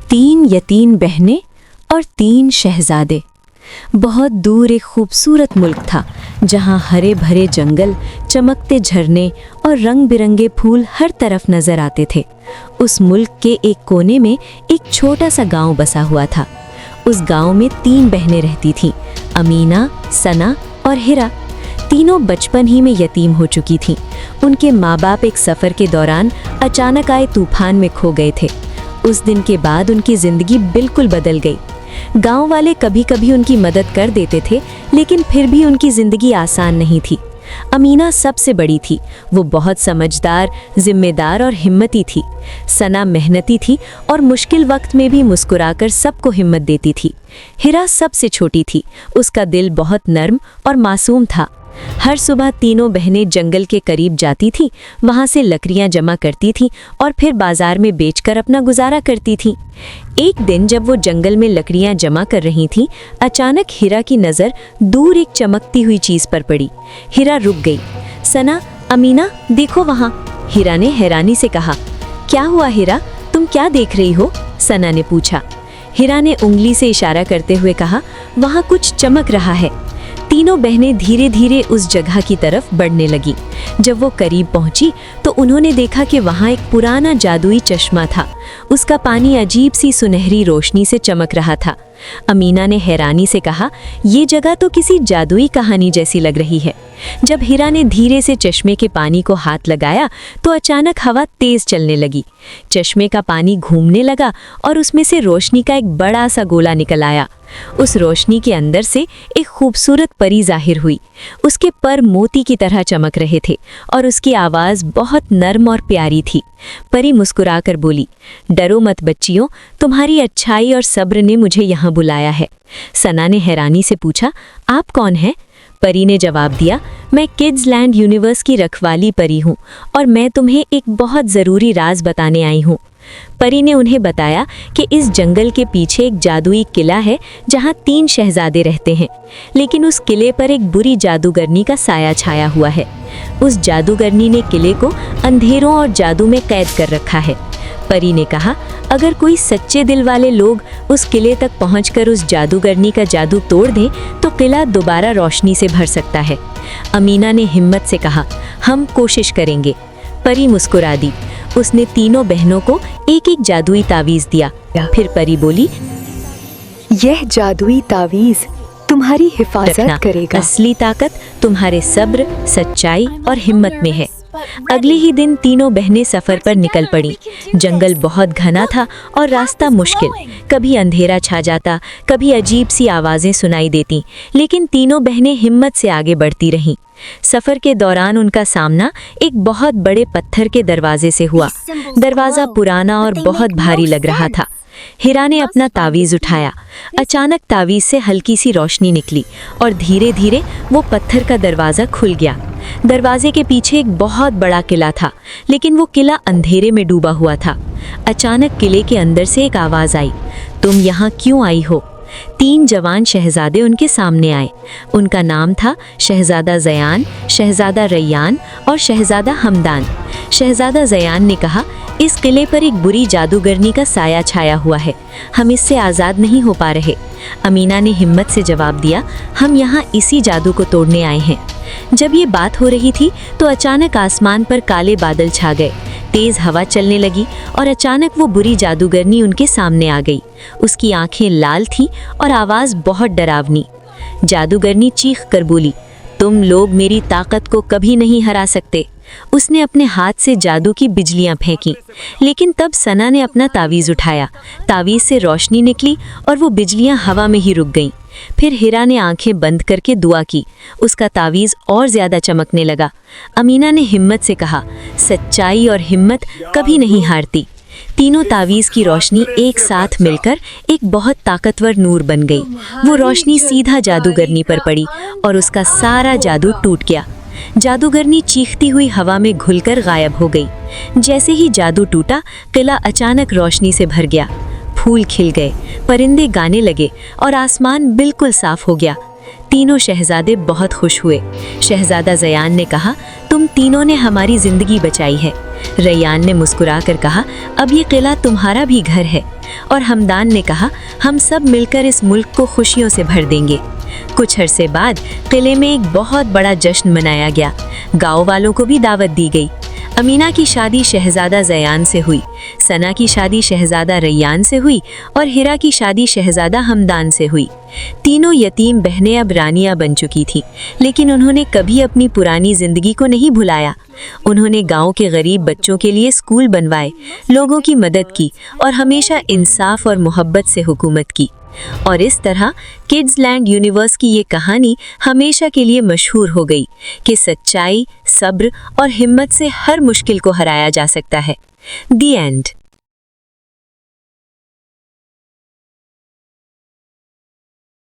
3 यतीम बहनें और 3 शहजादे। बहुत दूर एक खूबसूरत मुल्क था जहाँ हरे भरे जंगल, चमकते झरने और रंग बिरंगे फूल हर तरफ नजर आते थे। उस मुल्क के एक कोने में एक छोटा सा गांव बसा हुआ था। उस गांव में 3 बहनें रहती थीं, अमीना, सना और हिरा। तीनों बचपन ही में यतीम हो चुकी थीं। उनके माँ बाप एक सफ़र के दौरान अचानक आए तूफान में खो गए थे। उस दिन के बाद उनकी ज़िंदगी बिल्कुल बदल गई। गांव वाले कभी कभी उनकी मदद कर देते थे, लेकिन फिर भी उनकी ज़िंदगी आसान नहीं थी। अमीना सबसे बड़ी थी। वो बहुत समझदार, जिम्मेदार और हिम्मती थी। सना मेहनती थी और मुश्किल वक्त में भी मुस्कुराकर सबको हिम्मत देती थी। हिरा सबसे छोटी थी। उसका दिल बहुत नर्म और मासूम था। हर सुबह तीनों बहनें जंगल के करीब जाती थीं, वहाँ से लकड़ियाँ जमा करती थीं और फिर बाजार में बेचकर अपना गुजारा करती थीं। एक दिन जब वो जंगल में लकड़ियाँ जमा कर रही थीं, अचानक हिरा की नज़र दूर एक चमकती हुई चीज़ पर पड़ी। हिरा रुक गई। सना, अमीना, देखो वहाँ। हिरा ने हैरानी से कहा। क्या हुआ हिरा, तुम क्या देख रही हो? सना ने पूछा। हिरा ने उंगली से इशारा करते हुए कहा, वहाँ कुछ चमक रहा है। तीनों बहनें धीरे धीरे उस जगह की तरफ बढ़ने लगी। जब वो करीब पहुंची तो उन्होंने देखा कि वहाँ एक पुराना जादुई चश्मा था। उसका पानी अजीब सी सुनहरी रोशनी से चमक रहा था। अमीना ने हैरानी से कहा, ये जगह तो किसी जादुई कहानी जैसी लग रही है। जब हिरा ने धीरे से चश्मे के पानी को हाथ लगाया तो अचानक हवा तेज चलने लगी। चश्मे का पानी घूमने लगा और उसमें से रोशनी का एक बड़ा सा गोला निकल आया। उस रोशनी के अंदर से एक खूबसूरत परी जाहिर हुई। उसके पर मोती की तरह चमक रहे थे और उसकी आवाज़ बहुत नर्म और प्यारी थी। परी मुस्कुराकर बोली, डरो मत बच्चियों, तुम्हारी अच्छाई और सब्र ने मुझे यहाँ बुलाया है। सना ने हैरानी से पूछा, आप कौन हैं? परी ने जवाब दिया, मैं किड्स लैंड यूनिवर्स की रखवाली परी हूँ और मैं तुम्हें एक बहुत ज़रूरी राज बताने आई हूँ। परी ने उन्हें बताया कि इस जंगल के पीछे एक जादुई किला है जहाँ 3 शहजादे रहते हैं, लेकिन उस किले पर एक बुरी जादूगरनी का साया छाया हुआ है। उस जादूगरनी ने किले को अंधेरों और जादू में कैद कर रखा है। परी ने कहा, अगर कोई सच्चे दिल वाले लोग उस किले तक पहुंचकर उस जादूगरनी का जादू तोड़ दें तो किला दोबारा रोशनी से भर सकता है। अमीना ने हिम्मत से कहा, हम कोशिश करेंगे। परी मुस्कुरा दी। उसने तीनों बहनों को एक एक जादुई तावीज़ दिया। फिर परी बोली, यह जादुई तावीज़ तुम्हारी हिफाजत करेगा। असली ताकत तुम्हारे सब्र, सच्चाई और हिम्मत में है। अगले ही दिन तीनों बहनें सफ़र पर निकल पड़ी। जंगल बहुत घना था और रास्ता मुश्किल। कभी अंधेरा छा जाता, कभी अजीब सी आवाज़ें सुनाई देती, लेकिन तीनों बहनें हिम्मत से आगे बढ़ती रहीं। सफ़र के दौरान उनका सामना एक बहुत बड़े पत्थर के दरवाजे से हुआ। दरवाज़ा पुराना और बहुत भारी लग रहा था। हिरा ने अपना तावीज़ उठाया। अचानक तावीज़ से हल्की सी रोशनी निकली और धीरे धीरे वो पत्थर का दरवाज़ा खुल गया। दरवाजे के पीछे एक बहुत बड़ा किला था, लेकिन वो किला अंधेरे में डूबा हुआ था। अचानक किले के अंदर से एक आवाज़ आई, तुम यहाँ क्यों आई हो? 3 जवान शहजादे उनके सामने आए। उनका नाम था शहजादा ज़यान, शहजादा रैयान और शहजादा हमदान। शहजादा ज़यान ने कहा, इस किले पर एक बुरी जादूगरनी का साया छाया हुआ है, हम इससे आज़ाद नहीं हो पा रहे। अमीना ने हिम्मत से जवाब दिया, हम यहाँ इसी जादू को तोड़ने आए हैं। जब ये बात हो रही थी तो अचानक आसमान पर काले बादल छा गए। तेज़ हवा चलने लगी और अचानक वो बुरी जादूगरनी उनके सामने आ गई। उसकी आंखें लाल थीं और आवाज़ बहुत डरावनी। जादूगरनी चीख कर बोली, तुम लोग मेरी ताकत को कभी नहीं हरा सकते। उसने अपने हाथ से जादू की बिजलियां फेंकी, लेकिन तब सना ने अपना तावीज़ उठाया। तावीज़ से रोशनी निकली और वो बिजलियां हवा में ही रुक गईं। फिर हिरा ने आंखें बंद करके दुआ की। उसका तावीज़ और ज़्यादा चमकने लगा। अमीना ने हिम्मत से कहा, सच्चाई और हिम्मत कभी नहीं हारती। तीनों तावीज़ की रोशनी एक साथ मिलकर एक बहुत ताकतवर नूर बन गई। वो रोशनी सीधा जादूगरनी पर पड़ी और उसका सारा जादू टूट गया। जादूगरनी चीखती हुई हवा में घुलकर गायब हो गई। जैसे ही जादू टूटा, किला अचानक रोशनी से भर गया। फूल खिल गए, परिंदे गाने लगे और आसमान बिल्कुल साफ हो गया। तीनों शहजादे बहुत खुश हुए। शहजादा ज़यान ने कहा, तुम तीनों ने हमारी ज़िंदगी बचाई है। रैयान ने मुस्कुराकर कहा, अब ये किला तुम्हारा भी घर है। और हमदान ने कहा, हम सब मिलकर इस मुल्क को खुशियों से भर देंगे। कुछ अरसे बाद किले में एक बहुत बड़ा जश्न मनाया गया। गांव वालों को भी दावत दी गई। अमीना की शादी शहजादा ज़यान से हुई, सना की शादी शहजादा रैयान से हुई और हिरा की शादी शहजादा हमदान से हुई। तीनों यतीम बहनें अब रानियां बन चुकी थीं, लेकिन उन्होंने कभी अपनी पुरानी जिंदगी को नहीं भुलाया। उन्होंने गांव के गरीब बच्चों के लिए स्कूल बनवाए, लोगों की मदद की और हमेशा इंसाफ और मोहब्बत से हुकूमत की। और इस तरह किड्स लैंड यूनिवर्स की ये कहानी हमेशा के लिए मशहूर हो गई कि सच्चाई, सब्र और हिम्मत से हर मुश्किल को हराया जा सकता है। दी एंड।